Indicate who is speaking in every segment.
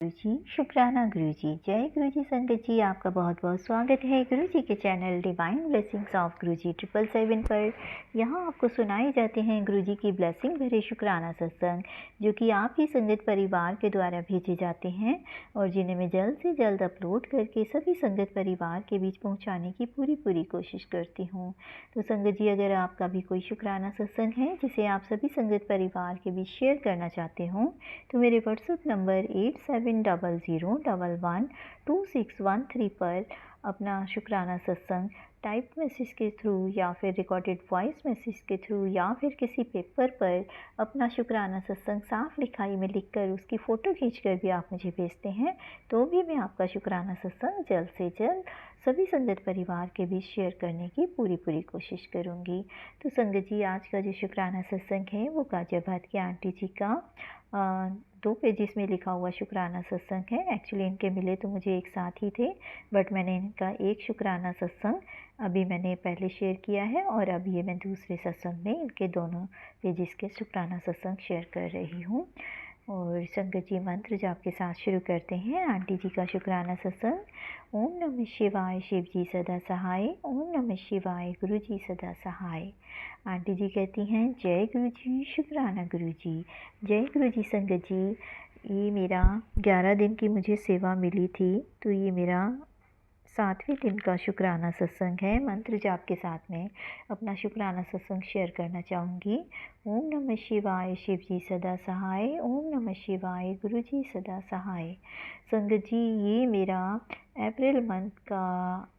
Speaker 1: गुरुजी, शुक्राना गुरुजी। जय गुरुजी संगत जी, आपका बहुत बहुत स्वागत है गुरुजी के चैनल डिवाइन ब्लेसिंग्स ऑफ गुरुजी 777 पर। यहाँ आपको सुनाए जाते हैं गुरुजी की ब्लेसिंग भरे शुक्राना सत्संग, जो कि आप ही संगत परिवार के द्वारा भेजे जाते हैं और जिन्हें मैं जल्द से जल्द अपलोड करके सभी संगत परिवार के बीच पहुँचाने की पूरी कोशिश करती हूँ। तो संगत जी, अगर आपका भी कोई शुक्राना सत्संग है जिसे आप सभी संगत परिवार के बीच शेयर करना चाहते हो, तो मेरे व्हाट्सएप नंबर 8700112613 पर अपना शुक्राना सत्संग टाइप मैसेज के थ्रू या फिर रिकॉर्डेड वॉइस मैसेज के थ्रू या फिर किसी पेपर पर अपना शुक्राना सत्संग साफ लिखाई में लिखकर उसकी फ़ोटो खींचकर भी आप मुझे भेजते हैं, तो भी मैं आपका शुक्राना सत्संग जल्द से जल्द सभी संगत परिवार के बीच शेयर करने की पूरी कोशिश करूँगी। तो संगत जी, आज का जो शुक्राना सत्संग है वो गाजियाबाद की आंटी जी का 2 पेजेस में लिखा हुआ शुक्राना सत्संग है। एक्चुअली इनके मिले तो मुझे एक साथ ही थे, बट मैंने इनका एक शुक्राना सत्संग अभी मैंने पहले शेयर किया है और अब ये मैं दूसरे सत्संग में इनके दोनों पेजेस के शुक्राना सत्संग शेयर कर रही हूँ। और संगत जी, मंत्र जाप के साथ शुरू करते हैं आंटी जी का शुक्राना सत्संग। ओम नमः शिवाय, शिव जी सदा सहाय। ओम नमः शिवाय, गुरु जी सदा सहाय। आंटी जी कहती हैं, जय गुरु जी, शुक्राना गुरु जी। जय गुरु जी संगत जी। ये मेरा 11 दिन की मुझे सेवा मिली थी, तो ये मेरा 7वें दिन का शुक्राना सत्संग है। मंत्र जाप के साथ में अपना शुक्राना सत्संग शेयर करना चाहूँगी। ओम नमः शिवाय, शिव जी सदा सहाय। ओम नमः शिवाय, गुरु जी सदा सहाय। संगत जी, ये मेरा अप्रैल मंथ का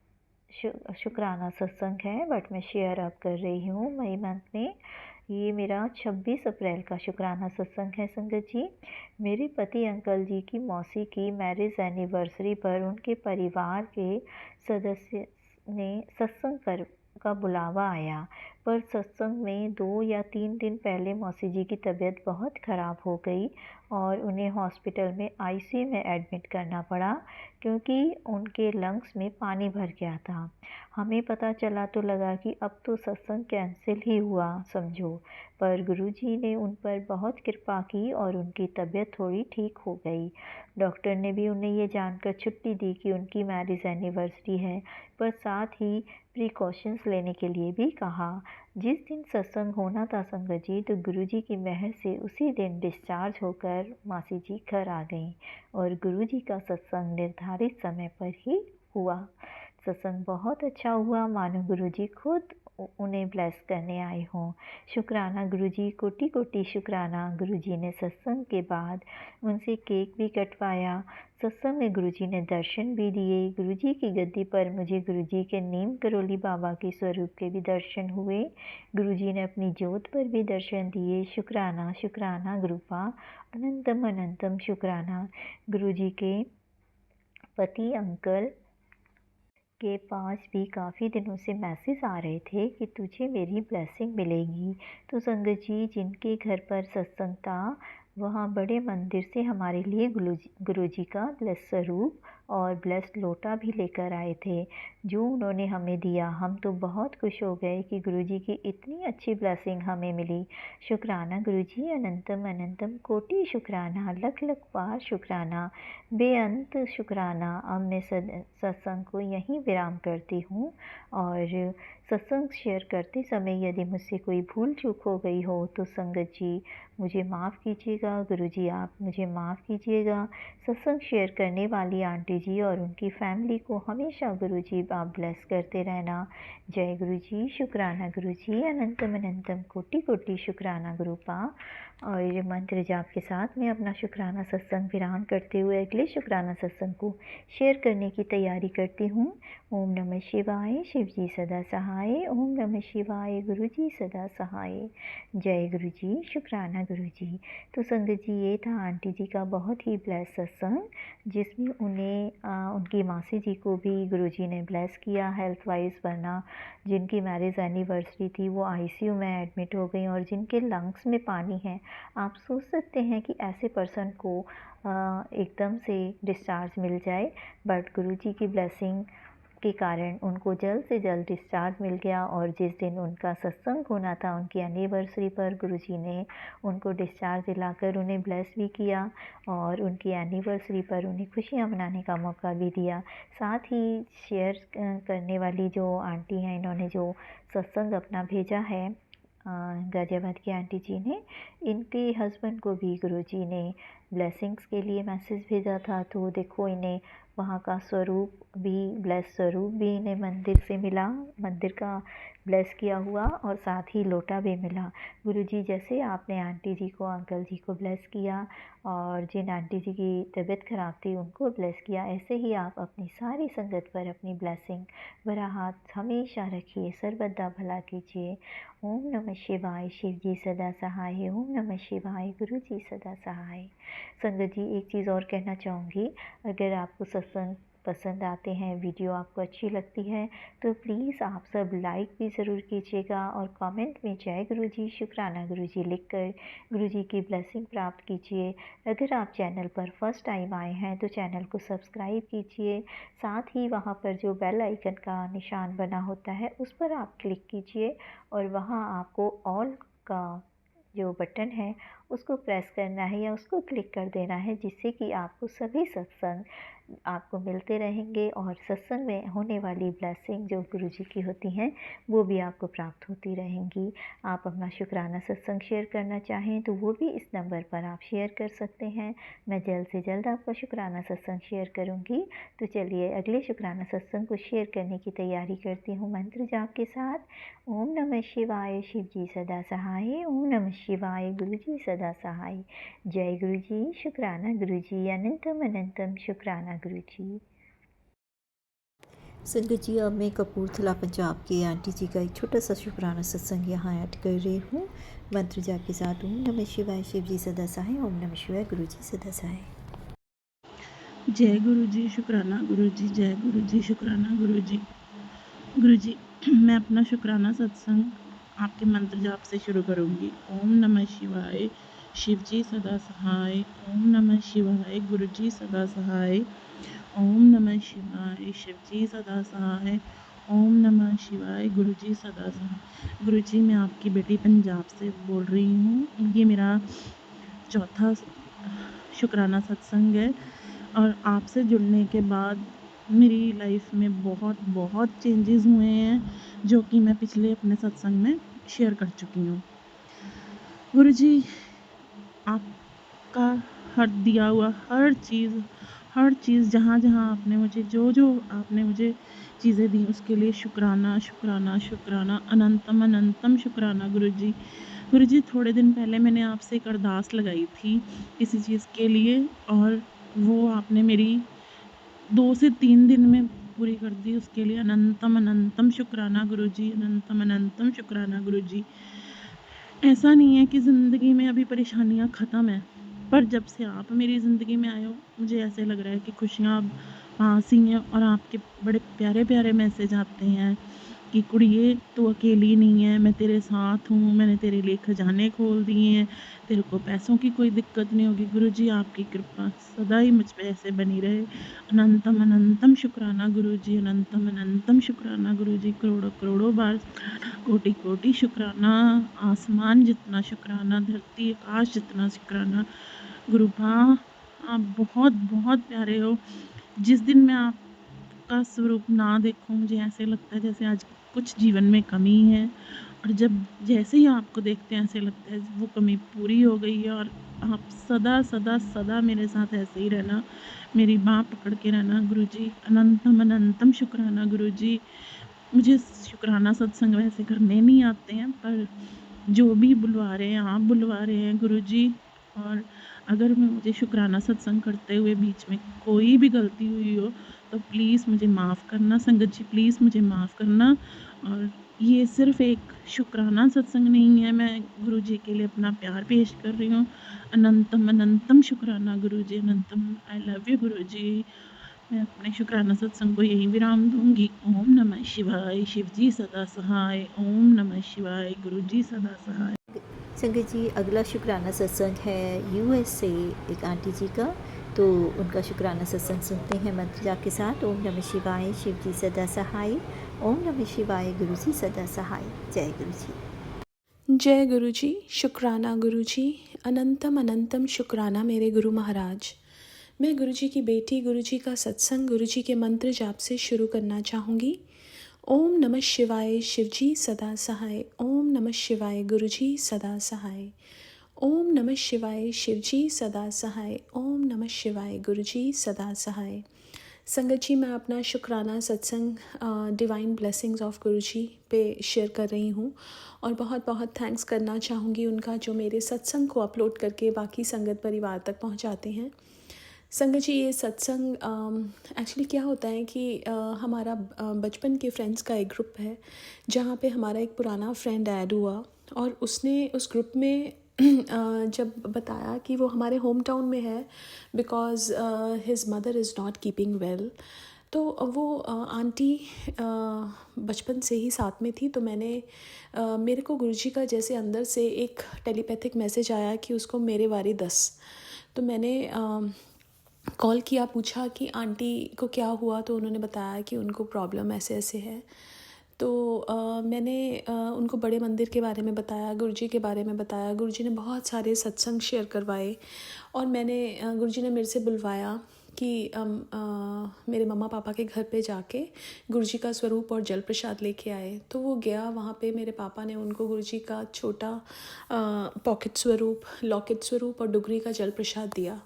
Speaker 1: शुक्राना सत्संग है, बट मैं शेयर अब कर रही हूँ मई मंथ में। ये मेरा 26 अप्रैल का शुक्राना सत्संग है संगत जी। मेरे पति अंकल जी की मौसी की मैरिज एनिवर्सरी पर उनके परिवार के सदस्य ने सत्संग का बुलावा आया, पर सत्संग में 2 या 3 दिन पहले मौसी जी की तबीयत बहुत ख़राब हो गई और उन्हें हॉस्पिटल में आईसीयू में एडमिट करना पड़ा, क्योंकि उनके लंग्स में पानी भर गया था। हमें पता चला तो लगा कि अब तो सत्संग कैंसिल ही हुआ समझो, पर गुरुजी ने उन पर बहुत कृपा की और उनकी तबीयत थोड़ी ठीक हो गई। डॉक्टर ने भी उन्हें ये जानकर छुट्टी दी कि उनकी मैरिज एनिवर्सरी है, पर साथ ही प्रिकॉशंस लेने के लिए भी कहा। जिस दिन सत्संग होना था संगत जी, तो गुरुजी की मेहर से उसी दिन डिस्चार्ज होकर मासी जी घर आ गईं और गुरुजी का सत्संग निर्धारित समय पर ही हुआ। सत्संग बहुत अच्छा हुआ, मानो गुरुजी खुद उन्हें ब्लेस करने आए हों। शुक्राना गुरुजी, कोटि शुक्राना। गुरुजी ने सत्संग के बाद उनसे केक भी कटवाया। सत्संग में गुरुजी ने दर्शन भी दिए। गुरुजी की गद्दी पर मुझे गुरुजी के नीम करोली बाबा के स्वरूप के भी दर्शन हुए। गुरुजी ने अपनी जोत पर भी दर्शन दिए। शुक्राना शुक्राना गुरुपा, अनंतम अनंतम शुक्राना। गुरुजी के पति अंकल के पास भी काफ़ी दिनों से मैसेज आ रहे थे कि तुझे मेरी ब्लेसिंग मिलेगी। तो संगत जी, जिनके घर पर सत्संग था, वहाँ बड़े मंदिर से हमारे लिए गुरुजी का ब्लेस स्वरूप और ब्लेस लोटा भी लेकर आए थे, जो उन्होंने हमें दिया। हम तो बहुत खुश हो गए कि गुरुजी की इतनी अच्छी ब्लेसिंग हमें मिली। शुक्राना गुरुजी, अनंतम अनंतम कोटि शुक्राना, लख बार शुक्राना, बेअंत शुक्राना। अब मैं सत्संग को यहीं विराम करती हूँ और सत्संग शेयर करते समय यदि मुझसे कोई भूल चूक हो गई हो तो संगत जी मुझे माफ़ कीजिएगा। गुरुजी, आप मुझे माफ़ कीजिएगा। सत्संग शेयर करने वाली आंटी जी और उनकी फैमिली को हमेशा गुरुजी आप ब्लेस करते रहना। जय गुरुजी, शुक्राना गुरुजी, अनंतम अनंतम कोटि शुक्राना गुरुपा। और मंत्र जाप के साथ मैं अपना शुक्राना सत्संग विराम करते हुए अगले शुक्राना सत्संग को शेयर करने की तैयारी करती हूँ। ओम नमः शिवाय, शिव जी सदा सहाय। ओम नमः शिवाय, गुरु जी सदा सहाय। जय गुरु जी, शुक्राना गुरु जी। तो संगत जी, ये था आंटी जी का बहुत ही ब्लेस सत्संग, जिसमें उन्हें उनकी मासी जी को भी गुरु जी ने ब्लेस किया हेल्थ वाइज, वरना जिनकी मैरिज एनिवर्सरी थी वो आईसीयू में एडमिट हो गई और जिनके लंग्स में पानी है। आप सोच सकते हैं कि ऐसे पर्सन को एकदम से डिस्चार्ज मिल जाए, बट गुरुजी की ब्लेसिंग के कारण उनको जल्द से जल्द डिस्चार्ज मिल गया और जिस दिन उनका सत्संग होना था उनकी एनिवर्सरी पर गुरुजी ने उनको डिस्चार्ज दिलाकर उन्हें ब्लेस भी किया और उनकी एनिवर्सरी पर उन्हें खुशियाँ मनाने का मौका भी दिया। साथ ही शेयर करने वाली जो आंटी हैं, इन्होंने जो सत्संग अपना भेजा है गाज़ियाबाद की आंटी जी ने, इनके हस्बैंड को भी गुरुजी ने ब्लेसिंग्स के लिए मैसेज भेजा था। तो देखो इन्हें वहाँ का स्वरूप भी, ब्लेस स्वरूप भी इन्हें मंदिर से मिला, मंदिर का ब्लेस किया हुआ, और साथ ही लोटा भी मिला। गुरुजी जैसे आपने आंटी जी को, अंकल जी को ब्लेस किया और जिन आंटी जी की तबीयत ख़राब थी उनको ब्लेस किया, ऐसे ही आप अपनी सारी संगत पर अपनी ब्लेसिंग भरा हाथ हमेशा रखिए, सर्वदा भला कीजिए। ओम नमः शिवाय, शिव जी सदा सहाय। ओम नमः शिवाय, गुरु जी सदा सहाय। संगत जी एक चीज़ और कहना चाहूँगी, अगर आपको सत्संग पसंद आते हैं, वीडियो आपको अच्छी लगती है तो प्लीज़ आप सब लाइक भी ज़रूर कीजिएगा और कमेंट में जय गुरु जी, शुक्राना गुरु जी लिखकर गुरु जी की ब्लेसिंग प्राप्त कीजिए। अगर आप चैनल पर फर्स्ट टाइम आए हैं तो चैनल को सब्सक्राइब कीजिए, साथ ही वहाँ पर जो बेल आइकन का निशान बना होता है उस पर आप क्लिक कीजिए और वहाँ आपको ऑल का जो बटन है उसको प्रेस करना है या उसको क्लिक कर देना है, जिससे कि आपको सभी सत्संग आपको मिलते रहेंगे और सत्संग में होने वाली ब्लेसिंग जो गुरुजी की होती हैं वो भी आपको प्राप्त होती रहेंगी। आप अपना शुक्राना सत्संग शेयर करना चाहें तो वो भी इस नंबर पर आप शेयर कर सकते हैं। मैं जल्द से जल्द आपका शुक्राना सत्संग शेयर करूँगी। तो चलिए अगले शुक्राना सत्संग को शेयर करने की तैयारी करती हूँ मंत्र जाप के साथ। ओम नमः शिवाय, शिव जी सदा सहाय। ओम नमः शिवाय, गुरु जी सदा सहाय। जय गुरु जी, शुक्राना गुरु जी, अनंतम अनंतम शुक्राना गुरु जी।
Speaker 2: संगत जी, अब मैं कपूरथला पंजाब के आंटी जी का एक छोटा सा शुक्राना सत्संग यहाँ ऐड कर रही हूँ मंत्र जाप के साथ। ओम नमः शिवाय, शिव जी सदा सहाय। ओम नमः शिवाय, गुरु जी सदा सहाय।
Speaker 3: जय गुरु जी, शुक्राना गुरु जी। जय गुरु जी, शुक्राना गुरु जी। गुरु जी, मैं अपना शुक्राना सत्संग आपके मंत्र जाप से शुरू करूँगी। ओम नमः शिवाय, शिव जी सदा सहाय। ओम नमः शिवाय, गुरु जी सदा सहाय। ओम नमः शिवाय, शिव जी सदा सहाय। ओम नमः शिवाय, गुरु जी सदा सहाय। गुरु जी, मैं आपकी बेटी पंजाब से बोल रही हूँ। ये मेरा चौथा शुक्राना सत्संग है और आपसे जुड़ने के बाद मेरी लाइफ में बहुत बहुत चेंजेस हुए हैं, जो कि मैं पिछले अपने सत्संग में शेयर कर चुकी हूँ। गुरुजी, आपका हर दिया हुआ हर चीज़ जहाँ जहाँ आपने मुझे जो आपने मुझे चीज़ें दी उसके लिए शुक्राना शुक्राना शुक्राना, अनंतम अनंतम शुक्राना गुरुजी। गुरुजी, थोड़े दिन पहले मैंने आपसे एक अरदास लगाई थी किसी चीज़ के लिए और वो आपने मेरी 2 से 3 दिन में पूरी कर दी। उसके लिए अनंतम अनंतम शुक्राना गुरुजी, अनंतम अनंतम शुक्राना गुरुजी। ऐसा नहीं है कि ज़िंदगी में अभी परेशानियाँ ख़त्म हैं, पर जब से आप मेरी ज़िंदगी में आए हो मुझे ऐसे लग रहा है कि खुशियाँ अब पास ही हैं और आपके बड़े प्यारे प्यारे मैसेज आते हैं कि कुड़िए तू अकेली नहीं है, मैं तेरे साथ हूँ, मैंने तेरे लिए खजाने खोल दिए हैं, तेरे को पैसों की कोई दिक्कत नहीं होगी। गुरुजी, आपकी कृपा सदा ही मुझ पे ऐसे बनी रहे। अनंतम अनंतम शुक्राना गुरुजी, अनंतम अनंतम शुक्राना गुरुजी। करोड़ों करोड़ों बार कोटि कोटि शुक्राना, आसमान जितना शुक्राना, धरती आकाश जितना शुक्राना। गुरुबा, आप बहुत बहुत प्यारे हो। जिस दिन मैं आपका स्वरूप ना देखूं मुझे ऐसे लगता है जैसे आज कुछ जीवन में कमी है, और जब जैसे ही आपको देखते हैं ऐसे लगता है वो कमी पूरी हो गई है। और आप सदा सदा सदा मेरे साथ ऐसे ही रहना, मेरी बाँह पकड़ के रहना गुरुजी। अनंतम अनंतम शुक्राना गुरुजी। मुझे शुक्राना सत्संग वैसे करने नहीं आते हैं, पर जो भी बुलवा रहे हैं आप बुलवा रहे हैं गुरुजी। और अगर मुझे शुक्राना सत्संग करते हुए बीच में कोई भी गलती हुई हो तो प्लीज़ मुझे माफ़ करना संगत जी, प्लीज़ मुझे माफ़ करना। और ये सिर्फ़ एक शुक्राना सत्संग नहीं है, मैं गुरुजी के लिए अपना प्यार पेश कर रही हूँ। अनंतम अनंतम शुक्राना गुरुजी, अनंतम। आई लव यू गुरुजी। मैं अपने शुक्राना सत्संग को यहीं विराम दूंगी। ओम नमः शिवाय, शिव जी सदा सहाय। ओम नमः शिवाय, गुरु जी सदा सहाय।
Speaker 2: संगत जी, अगला शुक्राना सत्संग है यूएस से एक आंटी जी का, तो उनका शुक्राना सत्संग सुनते हैं मंत्र जाप के साथ। ओम नमः शिवाय, शिव जी सदा सहाय। ओम नमः शिवाय, गुरु जी सदा सहाय। जय गुरु जी।
Speaker 4: जय गुरु जी। शुक्राना गुरु जी, अनंतम अनंतम शुक्राना मेरे गुरु महाराज। मैं गुरु जी की बेटी गुरु जी का सत्संग गुरु जी के मंत्र जाप से शुरू करना चाहूँगी। ओम नमः शिवाय, शिव जी सदा सहाय। ओम नमः शिवाय, गुरु जी सदा सहाय। ओम नमः शिवाय, शिव जी सदा सहाय। ओम नमः शिवाय, गुरु जी सदा सहाय। संगत जी, मैं अपना शुक्राना सत्संग डिवाइन ब्लेसिंग्स ऑफ गुरु जी पे शेयर कर रही हूँ और बहुत बहुत थैंक्स करना चाहूँगी उनका, जो मेरे सत्संग को अपलोड करके बाकी संगत परिवार तक पहुँचाते हैं। संगत जी, ये सत्संग एक्चुअली क्या होता है कि हमारा बचपन के फ्रेंड्स का एक ग्रुप है, जहाँ पे हमारा एक पुराना फ्रेंड ऐड हुआ और उसने उस ग्रुप में जब बताया कि वो हमारे होम टाउन में है because his mother is not keeping well, तो वो आंटी बचपन से ही साथ में थी। तो मेरे को गुरुजी का जैसे अंदर से एक टेलीपैथिक मैसेज आया कि उसको मेरे बारे दस। तो मैंने कॉल किया, पूछा कि आंटी को क्या हुआ, तो उन्होंने बताया कि उनको प्रॉब्लम ऐसे ऐसे है। तो मैंने उनको बड़े मंदिर के बारे में बताया, गुरुजी के बारे में बताया। गुरुजी ने बहुत सारे सत्संग शेयर करवाए और गुरुजी ने मेरे से बुलवाया कि मेरे मम्मा पापा के घर पे जाके गुरुजी का स्वरूप और जल प्रसाद लेके आए। तो वो गया, वहाँ पे मेरे पापा ने उनको गुरुजी का छोटा पॉकेट स्वरूप, लॉकेट स्वरूप और डुगरी का जल प्रसाद दिया।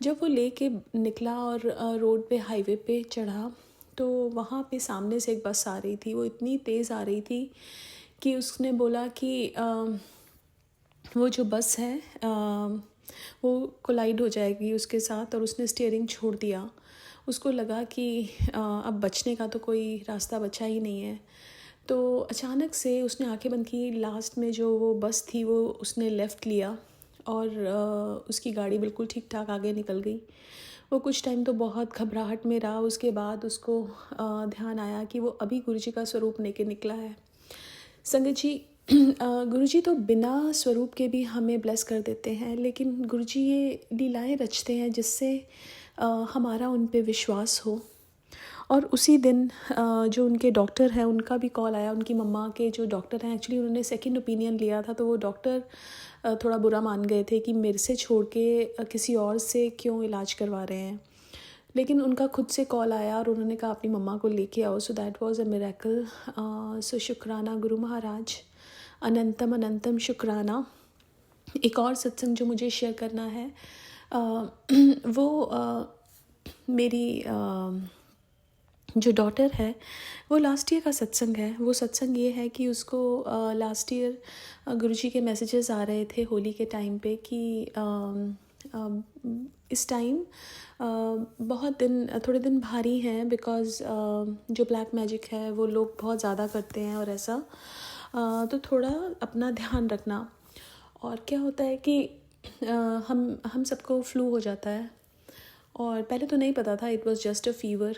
Speaker 4: जब वो लेके निकला और रोड पे हाईवे पे चढ़ा, तो वहाँ पे सामने से एक बस आ रही थी। वो इतनी तेज़ आ रही थी कि उसने बोला कि वो जो बस है वो कोलाइड हो जाएगी उसके साथ, और उसने स्टीयरिंग छोड़ दिया। उसको लगा कि अब बचने का तो कोई रास्ता बचा ही नहीं है। तो अचानक से उसने आंखें बंद की, लास्ट में जो वो बस थी वो उसने लेफ़्ट लिया और उसकी गाड़ी बिल्कुल ठीक ठाक आगे निकल गई। वो कुछ टाइम तो बहुत घबराहट में रहा। उसके बाद उसको ध्यान आया कि वो अभी गुरुजी का स्वरूप लेके निकला है। संगत जी, गुरुजी तो बिना स्वरूप के भी हमें ब्लेस कर देते हैं, लेकिन गुरुजी ये लीलाएं रचते हैं जिससे हमारा उन पे विश्वास हो। और उसी दिन जो उनके डॉक्टर हैं उनका भी कॉल आया। उनकी मम्मा के जो डॉक्टर हैं, एक्चुअली उन्होंने सेकंड ओपिनियन लिया था, तो वो डॉक्टर थोड़ा बुरा मान गए थे कि मेरे से छोड़ के किसी और से क्यों इलाज करवा रहे हैं। लेकिन उनका खुद से कॉल आया और उन्होंने कहा अपनी मम्मा को लेके आओ। So that was a miracle. So शुक्राना गुरु महाराज, अनंतम अनंतम शुक्राना। एक और सत्संग जो मुझे शेयर करना है वो मेरी जो डॉटर है, वो लास्ट ईयर का सत्संग है। वो सत्संग ये है कि उसको लास्ट ईयर गुरुजी के मैसेजेस आ रहे थे होली के टाइम पे कि इस टाइम थोड़े दिन भारी हैं बिकॉज़ जो ब्लैक मैजिक है वो लोग बहुत ज़्यादा करते हैं और ऐसा, तो थोड़ा अपना ध्यान रखना। और क्या होता है कि हम सबको फ्लू हो जाता है और पहले तो नहीं पता था, it was just a fever.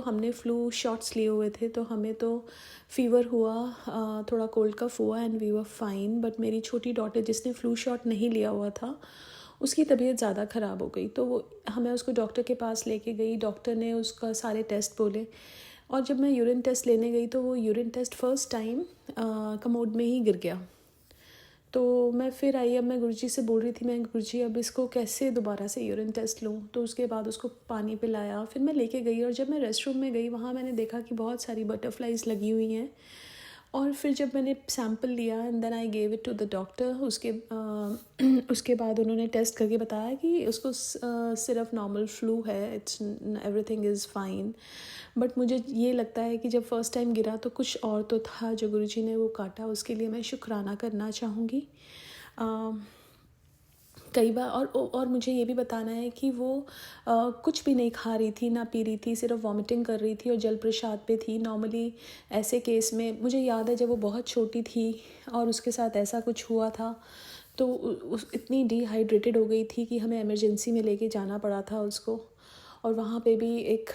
Speaker 4: हमने फ्लू शॉट्स लिए हुए थे, तो हमें तो फीवर हुआ, थोड़ा कोल्ड कफ हुआ and we were fine. But मेरी छोटी डॉटर जिसने फ्लू शॉट नहीं लिया हुआ था, उसकी तबीयत ज़्यादा ख़राब हो गई। तो मैं उसको डॉक्टर के पास लेके गई। डॉक्टर ने उसका सारे टेस्ट बोले और जब मैं यूरिन टेस्ट लेने गई तो वो urine test first time commode में ही गिर गया। तो मैं फिर आई, अब मैं गुरुजी से बोल रही थी, मैं गुरुजी अब इसको कैसे दोबारा से यूरिन टेस्ट लूँ। तो उसके बाद उसको पानी पिलाया, फिर मैं लेके गई और जब मैं रेस्टरूम में गई वहाँ मैंने देखा कि बहुत सारी बटरफ्लाइज लगी हुई हैं। और फिर जब मैंने सैंपल लिया and then I gave it to the doctor, उसके बाद उन्होंने टेस्ट करके बताया कि उसको सिर्फ नॉर्मल फ्लू है, it's everything is fine. But मुझे ये लगता है कि जब फर्स्ट टाइम गिरा तो कुछ और तो था जो गुरुजी ने वो काटा, उसके लिए मैं शुक्राना करना चाहूँगी। कई बार और मुझे ये भी बताना है कि वो कुछ भी नहीं खा रही थी, ना पी रही थी, सिर्फ वॉमिटिंग कर रही थी और जल प्रसाद पे थी। नॉर्मली ऐसे केस में मुझे याद है जब वो बहुत छोटी थी और उसके साथ ऐसा कुछ हुआ था, तो इतनी डिहाइड्रेटेड हो गई थी कि हमें इमरजेंसी में लेके जाना पड़ा था उसको। और वहाँ पे भी एक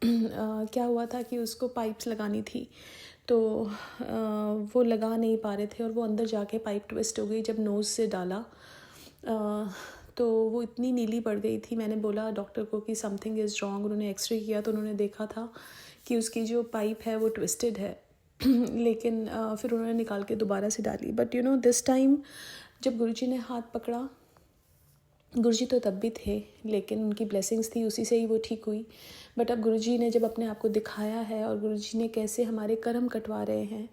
Speaker 4: क्या हुआ था कि उसको पाइप्स लगानी थी, तो वो लगा नहीं पा रहे थे और वो अंदर जाके पाइप ट्विस्ट हो गई जब नोज़ से डाला। तो वो इतनी नीली पड़ गई थी। मैंने बोला डॉक्टर को कि समथिंग इज़ रॉन्ग। उन्होंने एक्सरे किया तो उन्होंने देखा था कि उसकी जो पाइप है वो ट्विस्टेड है। लेकिन फिर उन्होंने निकाल के दोबारा से डाली। But you know this time जब गुरुजी ने हाथ पकड़ा, गुरुजी तो तब भी थे, लेकिन उनकी ब्लेसिंग्स थी, उसी से ही वो ठीक हुई। बट अब गुरुजी ने जब अपने आप को दिखाया है और गुरुजी ने कैसे हमारे कर्म कटवा रहे हैं,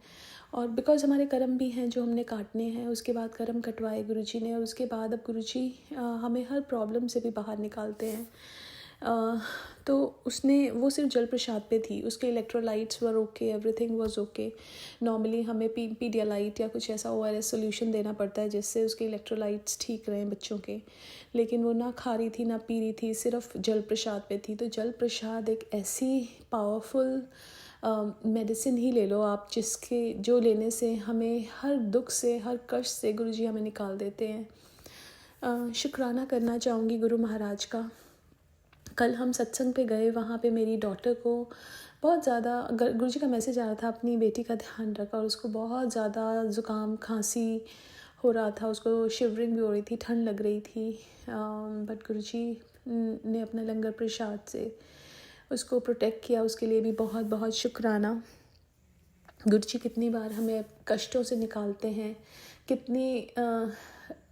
Speaker 4: और बिकॉज हमारे कर्म भी हैं जो हमने काटने हैं, उसके बाद कर्म कटवाए गुरुजी ने, और उसके बाद अब गुरुजी हमें हर प्रॉब्लम से भी बाहर निकालते हैं। तो उसने वो सिर्फ जल प्रसाद पे थी, उसके electrolytes were okay, everything was okay. Normally हमें पीडियालाइट या कुछ ऐसा ORS सोल्यूशन देना पड़ता है जिससे उसके इलेक्ट्रोलाइट्स ठीक रहें बच्चों के, लेकिन वो ना खा रही थी ना पी रही थी, सिर्फ जल प्रसाद पे थी। तो जल प्रसाद एक ऐसी पावरफुल मेडिसिन ही ले लो आप, जिसके जो लेने से हमें हर दुख से, हर कष्ट से गुरुजी हमें निकाल देते हैं। शुक्राना करना चाहूँगी गुरु महाराज का। कल हम सत्संग पे गए, वहाँ पे मेरी डॉटर को बहुत ज़्यादा गुरुजी का मैसेज आया था, अपनी बेटी का ध्यान रखा, और उसको बहुत ज़्यादा ज़ुकाम खांसी हो रहा था, उसको शिवरिंग भी हो रही थी, ठंड लग रही थी। बट गुरुजी ने अपने लंगर प्रसाद से उसको प्रोटेक्ट किया, उसके लिए भी बहुत बहुत शुक्राना। गुरुजी कितनी बार हमें कष्टों से निकालते हैं, कितनी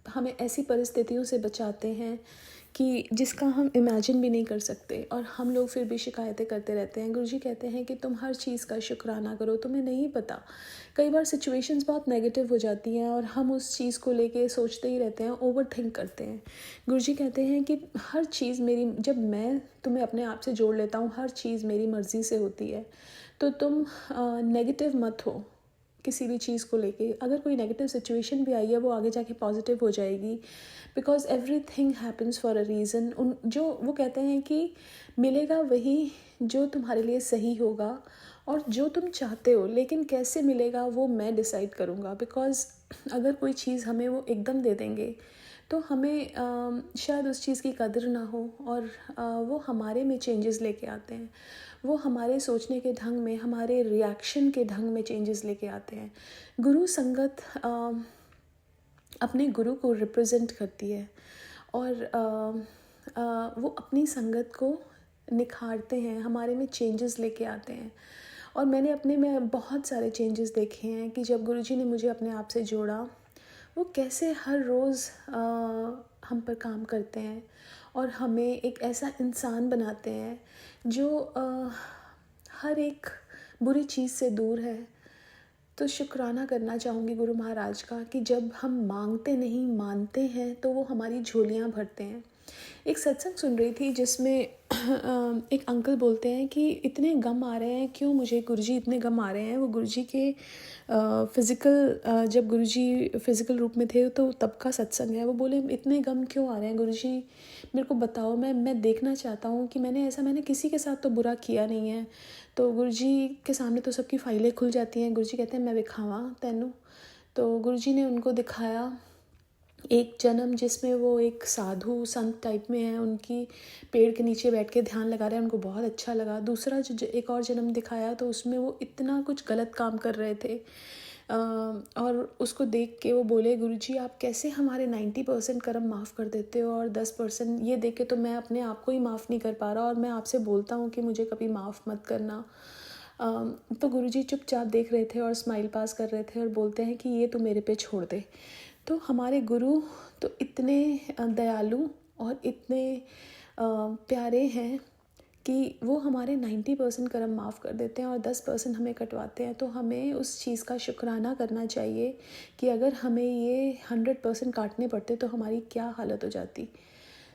Speaker 4: हमें ऐसी परिस्थितियों से बचाते हैं कि जिसका हम इमेजिन भी नहीं कर सकते, और हम लोग फिर भी शिकायतें करते रहते हैं। गुरुजी कहते हैं कि तुम हर चीज़ का शुक्राना करो, तुम्हें नहीं पता, कई बार सिचुएशंस बहुत नेगेटिव हो जाती हैं और हम उस चीज़ को लेके सोचते ही रहते हैं, ओवर थिंक करते हैं। गुरुजी कहते हैं कि हर चीज़ मेरी, जब मैं तुम्हें अपने आप से जोड़ लेता हूँ, हर चीज़ मेरी मर्ज़ी से होती है, तो तुम नेगेटिव मत हो किसी भी चीज़ को लेके। अगर कोई नेगेटिव सिचुएशन भी आई है, वो आगे जाके पॉजिटिव हो जाएगी, because everything happens for a reason. जो वो कहते हैं कि मिलेगा वही जो तुम्हारे लिए सही होगा और जो तुम चाहते हो, लेकिन कैसे मिलेगा वो मैं डिसाइड करूँगा। बिकॉज अगर कोई चीज़ हमें वो एकदम दे देंगे तो हमें शायद उस चीज़ की कदर ना हो, और वो हमारे में चेंजेस लेके आते हैं, वो हमारे सोचने के ढंग में, हमारे रिएक्शन के ढंग में चेंजेस लेके आते हैं। गुरु संगत अपने गुरु को रिप्रेजेंट करती है, और वो अपनी संगत को निखारते हैं, हमारे में चेंजेस लेके आते हैं। और मैंने अपने में बहुत सारे चेंजेस देखे हैं कि जब गुरुजी ने मुझे अपने आप से जोड़ा, वो कैसे हर रोज़ हम पर काम करते हैं और हमें एक ऐसा इंसान बनाते हैं जो हर एक बुरी चीज़ से दूर है। तो शुक्राना करना चाहूँगी गुरु महाराज का कि जब हम मांगते नहीं मानते हैं तो वो हमारी झोलियाँ भरते हैं। एक सत्संग सुन रही थी जिसमें एक अंकल बोलते हैं कि इतने गम आ रहे हैं, क्यों मुझे गुरुजी इतने गम आ रहे हैं। वो गुरुजी के जब गुरुजी फिज़िकल रूप में थे तो तब का सत्संग है। वो बोले इतने गम क्यों आ रहे हैं गुरुजी, मेरे को बताओ, मैं देखना चाहता हूँ कि मैंने किसी के साथ तो बुरा किया नहीं है। तो गुरुजी के सामने तो सबकी फाइलें खुल जाती हैं। गुरुजी कहते हैं मैं दिखावा तैनू। तो गुरुजी ने उनको दिखाया एक जन्म जिसमें वो एक साधु संत टाइप में है, उनकी पेड़ के नीचे बैठ के ध्यान लगा रहे हैं, उनको बहुत अच्छा लगा। दूसरा जो एक और जन्म दिखाया तो उसमें वो इतना कुछ गलत काम कर रहे थे, और उसको देख के वो बोले गुरुजी आप कैसे हमारे 90% कर्म माफ़ कर देते हो और 10% ये देख के तो मैं अपने आप को ही माफ़ नहीं कर पा रहा, और मैं आपसे बोलता हूँ कि मुझे कभी माफ़ मत करना। तो गुरुजी चुपचाप देख रहे थे और स्माइल पास कर रहे थे और बोलते हैं कि ये तू मेरे पे छोड़ दे। तो हमारे गुरु तो इतने दयालु और इतने प्यारे हैं कि वो हमारे 90% कर्म माफ़ कर देते हैं और 10% हमें कटवाते हैं। तो हमें उस चीज़ का शुक्राना करना चाहिए कि अगर हमें ये 100% काटने पड़ते तो हमारी क्या हालत हो जाती।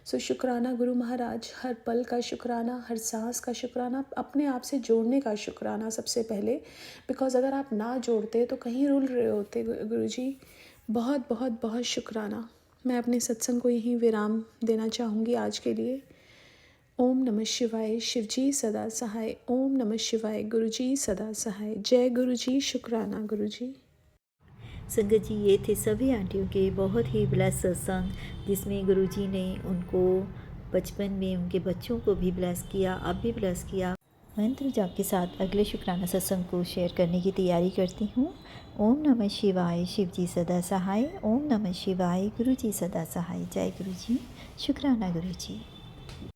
Speaker 4: सो शुक्राना गुरु महाराज, हर पल का शुक्राना, हर सांस का शुक्राना, अपने आप से जोड़ने का शुक्राना सबसे पहले। बिकॉज़ अगर आप ना जोड़ते तो कहीं रुल रहे होते। गुरुजी बहुत बहुत बहुत शुक्राना। मैं अपने सत्संग को यहीं विराम देना चाहूँगी आज के लिए। ओम नमः शिवाय, शिवजी सदा सहाय। ओम नमः शिवाय, गुरुजी सदा सहाय। जय गुरुजी, शुक्राना गुरुजी।
Speaker 2: संगत जी, ये थे सभी आंटियों के बहुत ही ब्लेस सत्संग, जिसमें गुरुजी ने उनको बचपन में उनके बच्चों को भी ब्लेस किया, अब भी ब्लेस किया। मंत्र जाप के साथ अगले शुक्राना सत्संग को शेयर करने की तैयारी करती हूँ। ओम नमः शिवाय, शिव जी सदा सहाय। ओम नमः शिवाय, गुरु जी सदा सहाय। जय गुरु जी, शुक्राना गुरु जी।